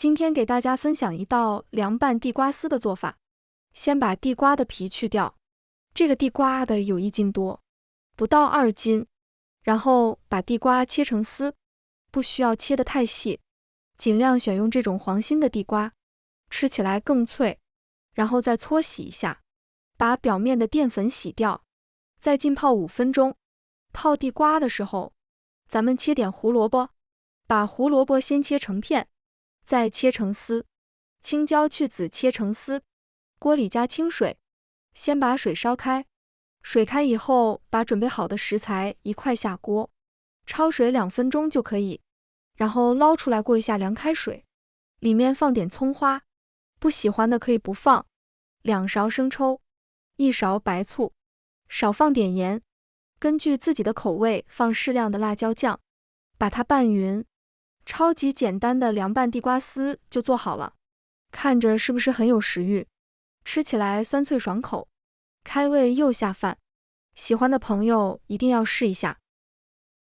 今天给大家分享一道凉拌地瓜丝的做法。先把地瓜的皮去掉，这个地瓜的有1斤多，不到2斤。然后把地瓜切成丝，不需要切得太细，尽量选用这种黄心的地瓜，吃起来更脆。然后再搓洗一下，把表面的淀粉洗掉，再浸泡5分钟。泡地瓜的时候，咱们切点胡萝卜，把胡萝卜先切成片，再切成丝。青椒去籽切成丝，锅里加清水，先把水烧开。水开以后，把准备好的食材一块下锅，焯水2分钟就可以。然后捞出来过一下凉开水，里面放点葱花，不喜欢的可以不放。2勺生抽，1勺白醋，少放点盐，根据自己的口味放适量的辣椒酱，把它拌匀。超级简单的凉拌地瓜丝就做好了，看着是不是很有食欲？吃起来酸脆爽口，开胃又下饭，喜欢的朋友一定要试一下。